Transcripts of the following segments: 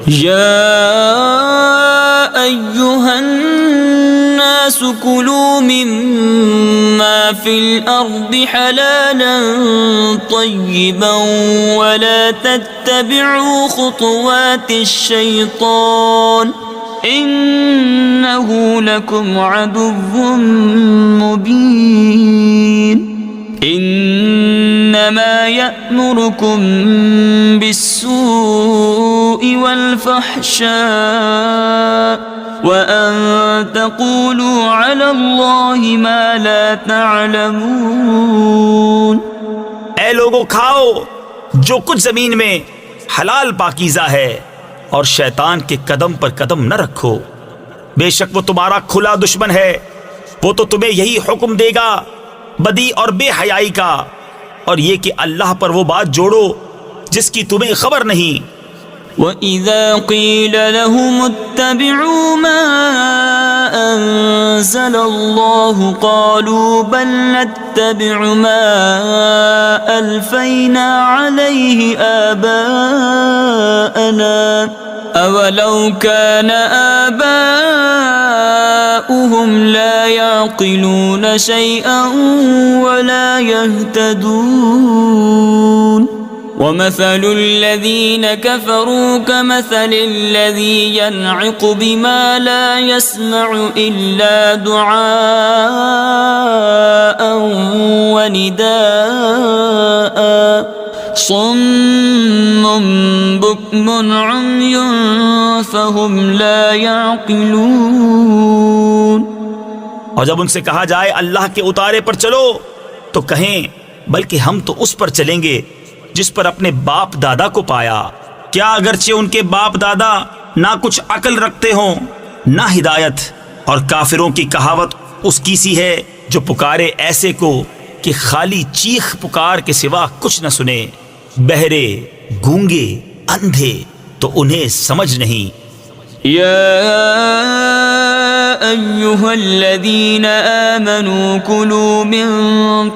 या अय्युहन्नास कुलू मिम्मा फिल अर्दि हलालन तय्यिबन वला तत्तबिउ खुतवातिश शैतान इन्नहु लकुम अदुव्वुम मुबीन। इन्नमा यअमुरुकुम बिस्सूइ वल फहशाइ व अन तक़ूलू अलल्लाहि मा ला तअलमून। ऐ लोगों, खाओ जो कुछ जमीन में हलाल पाकीज़ा है और शैतान के कदम पर कदम न रखो, बेशक वो तुम्हारा खुला दुश्मन है। वो तो तुम्हें यही हुक्म देगा बदी और बेहयाई का, और ये कि अल्लाह पर वो बात जोड़ो जिसकी तुम्हें खबर नहीं। वइज़ा क़ील लहुम इत्तबिउ मा अंज़लल्लाहु क़ालू बल नत्तबिउ मा अल्फ़ैना अलैहि आबाअना अवलौ कान आबाउहुम ला यअक़िलून शैअन वला यहतदून। वमथलु الذين كفروا كمثل الذي ينعق بما لا يسمع إلا دعاء ونداء صم بكم عمي فهم لا يعقلون। और जब उनसे कहा जाए अल्लाह के उतारे पर चलो, तो कहें बल्कि हम तो उस पर चलेंगे जिस पर अपने बाप दादा को पाया। क्या अगरचे उनके बाप दादा ना कुछ अकल रखते हों ना हिदायत। और काफिरों की कहावत उसकी सी है जो पुकारे ऐसे को कि खाली चीख पुकार के सिवा कुछ न सुने। बहरे, गूंगे, अंधे तो उन्हें समझ नहीं। या अय्युहल्लज़ीना आमनू कुलू मिन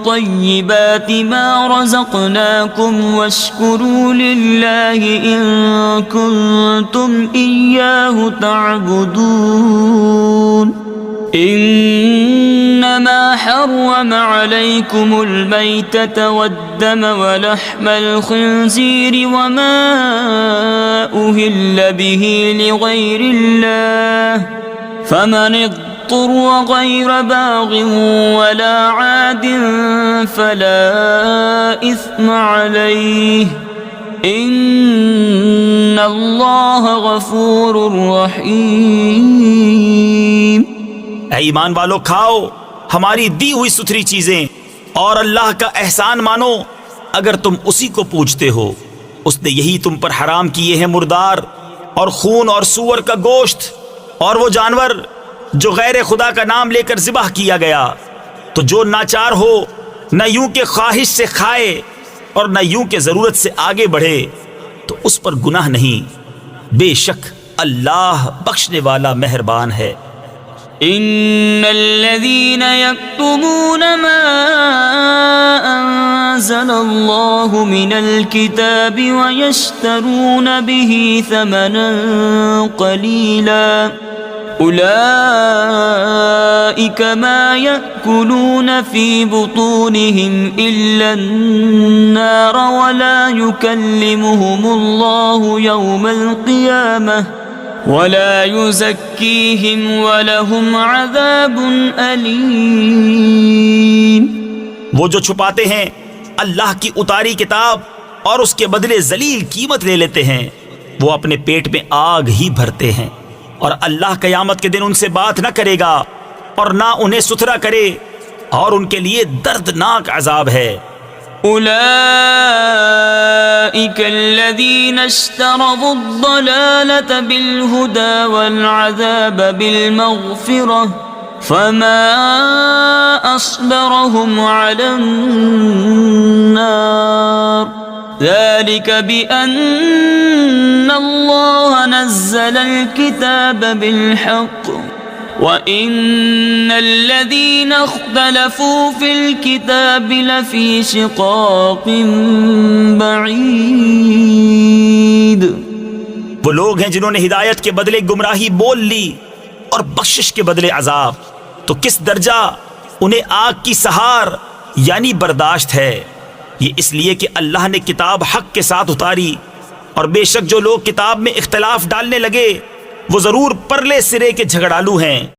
तय्यिबाति मा रज़क़नाकुम वश्कुरू लिल्लाहि इन कुंतुम इय्याहु तअबुदून। इन्नमा हर्रम अलैकुमुल मैतत वद्दम वलहमल खिंज़ीर वमा उहिल्ल बिही लिगैरिल्लाह फमन इज़्तुर्र गैर बाग़िन वला आदिन फला इस्म अलैहि इन्नल्लाह गफ़ूरुर रहीम। ऐ ईमान वालों, खाओ हमारी दी हुई सुथरी चीजें और अल्लाह का एहसान मानो अगर तुम उसी को पूजते हो। उसने यही तुम पर हराम किए हैं मुर्दार और खून और सूअर का गोश्त और वो जानवर जो गैर खुदा का नाम लेकर ज़िबाह किया गया। तो जो नाचार हो न यूं के ख्वाहिश से खाए और न यूं के ज़रूरत से आगे बढ़े तो उस पर गुनाह नहीं। बेशक अल्लाह बख्शने वाला मेहरबान है। इन्नल्लज़ीना यक्तुमून मा अंज़लल्लाहु मिनल किताबि व यश्तरून बिही समनन क़लीला उलाइक मा यअकुलून फ़ी बुतूनिहिम इल्ला अन्नार वला युकल्लिमुहुमुल्लाहु यौमल क़ियामह वला युज़क्कीहिम वलहुम अज़ाबुन अलीम। वो जो छुपाते हैं अल्लाह की उतारी किताब और उसके बदले जलील कीमत ले लेते हैं, वो अपने पेट में आग ही भरते हैं और अल्लाह क़यामत के दिन उनसे बात न करेगा और ना उन्हें सुथरा करे और उनके लिए दर्दनाक अजाब है। उलाइक अल्लज़ीना इश्तरवु अद-दलालत बिल-हुदा वल-अज़ाब बिल-मग़फ़िरह फमा अस्बरहुम अलन-नार ज़ालिक बिअन्नल्लाह नज़्ज़लल किताब बिल-हक़्क़ वइन्नल्लज़ीना इख्तलफ़ू फ़िल-किताबि लफ़ी शिक़ाक़िन बईद। वो लोग हैं जिन्होंने हिदायत के बदले गुमराही बोल ली और बख्शिश के बदले अजाब। तो किस दर्जा उन्हें आग की सहार यानी बर्दाश्त है। ये इसलिए कि अल्लाह ने किताब हक के साथ उतारी, और बेशक जो लोग किताब में इख्तलाफ डालने लगे वो जरूर परले सिरे के झगड़ालू हैं।